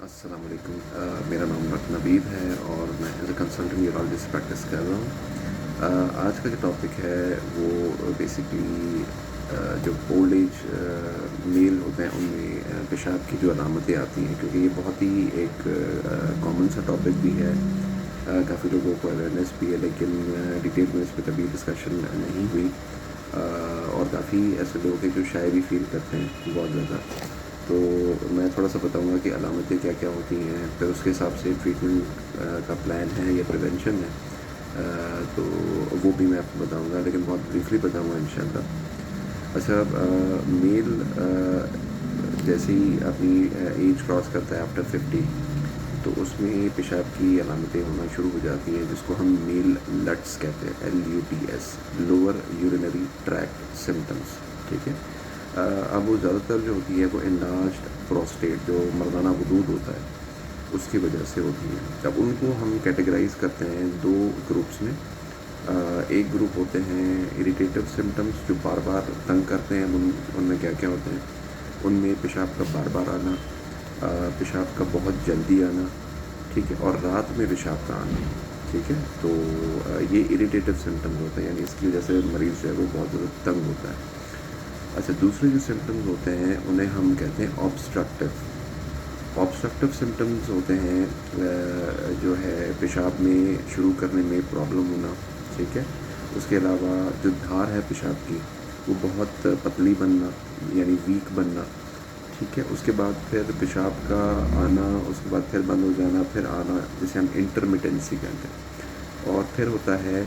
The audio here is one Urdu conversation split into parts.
السلام علیکم. میرا نام ڈاکٹر نوید ہے اور میں as a consultant urologist practice کر رہا ہوں. آج کا جو ٹاپک ہے وہ بیسکلی جو اولڈ ایج میل ہوتے ہیں ان میں پیشاب کی جو علامتیں آتی ہیں، کیونکہ یہ بہت ہی ایک کامن سا ٹاپک بھی ہے. کافی لوگوں کو اویئرنیس بھی ہے، لیکن ڈیٹیل میں اس پہ کبھی ڈسکشن نہیں ہوئی. اور کافی ایسے لوگ ہیں جو شاید بھی فیل کرتے ہیں بہت زیادہ. تو میں تھوڑا سا بتاؤں گا کہ علامتیں کیا کیا ہوتی ہیں، پھر اس کے حساب سے ٹریٹمنٹ کا پلان ہے یا پریونشن ہے. تو وہ بھی میں آپ کو بتاؤں گا، لیکن بہت بریفلی بتاؤں گا انشاءاللہ. اچھا، میل جیسے ہی اپنی ایج کراس کرتا ہے آفٹر 50، تو اس میں پیشاب کی علامتیں ہونا شروع ہو جاتی ہیں، جس کو ہم میل لٹس کہتے ہیں، LUTS، lower urinary tracked symptoms. ٹھیک ہے. اب وہ زیادہ تر جو ہوتی ہے وہ انلارجڈ پروسٹیٹ، جو مردانہ غدود ہوتا ہے، اس کی وجہ سے ہوتی ہے. اب ان کو ہم کیٹیگرائز کرتے ہیں دو گروپس میں. ایک گروپ ہوتے ہیں اریٹیٹو سمٹمس، جو بار بار تنگ کرتے ہیں. ان میں کیا کیا ہوتے ہیں؟ ان میں پیشاب کا بار بار آنا، پیشاب کا بہت جلدی آنا، ٹھیک ہے، اور رات میں پیشاب کا آنا. ٹھیک ہے. تو یہ اریٹیٹو سمٹمز ہوتے ہیں، یعنی اس کی وجہ سے مریض جو ہے وہ بہت زیادہ تنگ ہوتا ہے. اچھا، دوسرے جو سمٹمز ہوتے ہیں انہیں ہم کہتے ہیں آبسٹرکٹیو سمٹمز ہوتے ہیں. جو ہے پیشاب میں شروع کرنے میں پرابلم ہونا. ٹھیک ہے. اس کے علاوہ جو دھار ہے پیشاب کی وہ بہت پتلی بننا، یعنی ویک بننا. ٹھیک ہے. اس کے بعد پھر پیشاب کا آنا، اس کے بعد پھر بند ہو جانا، پھر آنا، جسے ہم انٹرمیٹنسی کہتے ہیں. اور پھر ہوتا ہے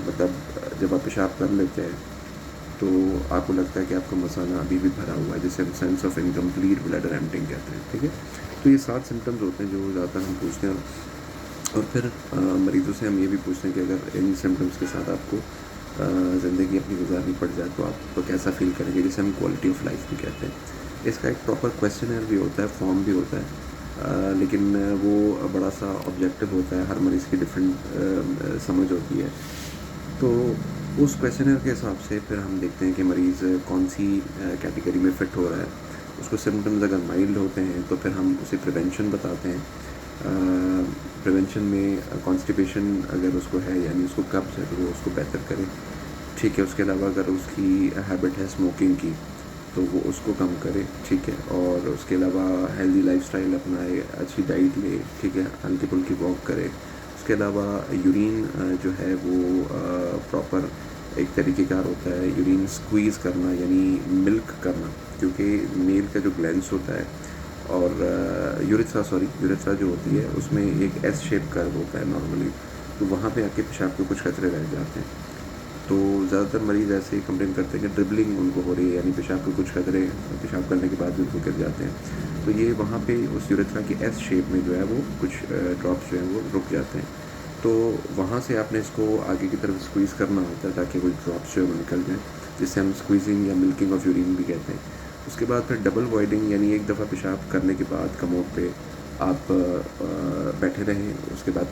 مطلب جب آپ پیشاب کر لیتے ہیں تو آپ کو لگتا ہے کہ آپ کا مثانہ ابھی بھی بھرا ہوا ہے، جسے ہم سینس آف انکمپلیٹ بلیڈر ایمپٹنگ کہتے ہیں. ٹھیک ہے. تو یہ 7 سمٹمز ہوتے ہیں جو زیادہ تر ہم پوچھتے ہیں. اور پھر مریضوں سے ہم یہ بھی پوچھتے ہیں کہ اگر ان سمٹمز کے ساتھ آپ کو زندگی اپنی گزارنی پڑ جائے تو آپ کیسا فیل کریں گے، جسے ہم کوالٹی آف لائف بھی کہتے ہیں. اس کا ایک پراپر کویسچنر بھی ہوتا ہے، فارم بھی ہوتا ہے، لیکن وہ بڑا سا آبجیکٹیو ہوتا ہے. ہر مریض کی ڈفرینٹ سمجھ ہوتی ہے. تو اس کویسچنر کے حساب سے پھر ہم دیکھتے ہیں کہ مریض کون سی کیٹیگری میں فٹ ہو رہا ہے. اس کو سمٹمز اگر مائلڈ ہوتے ہیں تو پھر ہم اسے پریونشن بتاتے ہیں. پریونشن میں کانسٹیپیشن اگر اس کو ہے، یعنی اس کو قبض ہے، تو وہ اس کو بہتر کرے. ٹھیک ہے. اس کے علاوہ اگر اس کی ہیبٹ ہے اسموکنگ کی تو وہ اس کو کم کرے. ٹھیک ہے. اور اس کے علاوہ ہیلدی لائف اسٹائل اپنائے، اچھی ڈائٹ لے. ٹھیک ہے. ہلکی پھلکی واک کرے. اس کے علاوہ یورین جو ہے وہ پراپر ایک طریقہ کار ہوتا ہے. یورین سکویز کرنا، یعنی ملک کرنا، کیونکہ میل کا جو گلینس ہوتا ہے اور یورتھرا جو ہوتی ہے اس میں ایک ایس شیپ کرو ہوتا ہے نارملی، تو وہاں پہ آ کے پیشاب کے کچھ قطرے رہ جاتے ہیں. تو زیادہ تر مریض ایسے ہی کمپلین کرتے ہیں کہ ڈربلنگ ان کو ہو رہی ہے، یعنی پیشاب کے کچھ قطرے پیشاب کرنے کے بعد بھی ان کو گر جاتے ہیں. تو یہ وہاں پہ اس یورتھرا کی ایس شیپ میں جو ہے وہ کچھ ڈراپس جو ہیں وہ رک جاتے ہیں. تو وہاں سے آپ نے اس کو آگے کی طرف سکویز کرنا ہوتا ہے تاکہ کوئی ڈراپس جو ہے وہ نکل جائیں، جسے ہم سکویزنگ یا ملکنگ آف یورین بھی کہتے ہیں. اس کے بعد پھر ڈبل وائڈنگ، یعنی ایک دفعہ پیشاب کرنے کے بعد کموڈ پہ آپ بیٹھے رہیں، اس کے بعد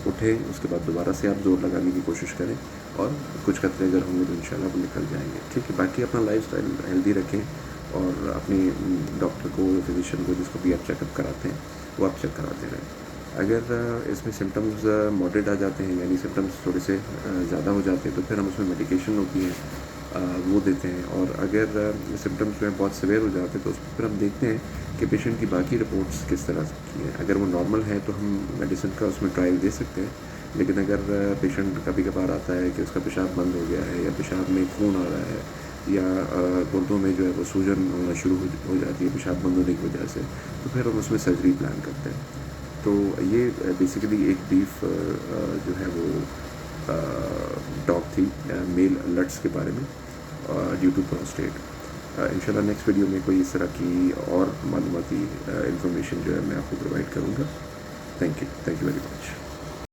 اٹھیں، اس کے بعد دوبارہ سے آپ زور لگانے کی کوشش کریں، اور کچھ قطرے اگر ہوں گے تو انشاءاللہ وہ نکل جائیں گے. ٹھیک ہے. باقی اپنا لائف اسٹائل ہیلدی رکھیں، اور اپنی ڈاکٹر کو، فزیشین کو، جس کو بھی آپ چیک اپ کراتے ہیں وہ آپ چیک کراتے رہیں. اگر اس میں سمٹمز ماڈریٹ آ جاتے ہیں، یعنی سمٹمز تھوڑے سے زیادہ ہو جاتے ہیں، تو پھر ہم اس میں میڈیکیشن ہوتی ہیں وہ دیتے ہیں. اور اگر سمٹمز جو ہیں بہت سیویئر ہو جاتے ہیں تو اس پھر ہم دیکھتے ہیں کہ پیشنٹ کی باقی رپورٹس کس طرح کی ہیں. اگر وہ نارمل ہے تو ہم میڈیسن کا اس میں ٹرائل دے سکتے ہیں. لیکن اگر پیشنٹ کبھی کبھار آتا ہے کہ اس کا پیشاب بند ہو گیا ہے، یا پیشاب میں خون آ رہا ہے، یا گردوں میں جو ہے وہ سوجن ہونا شروع ہو جاتی ہے پیشاب بند ہونے کی وجہ سے، تو پھر ہم اس میں سرجری پلان کرتے ہیں. تو یہ بیسیکلی ایک بریف جو ہے وہ ٹاک تھی میل لٹس کے بارے میں ڈیو ٹو پروسٹیٹ. انشاءاللہ نیکسٹ ویڈیو میں کوئی اس طرح کی اور معلوماتی انفارمیشن جو ہے میں آپ کو پرووائڈ کروں گا. Thank you very much.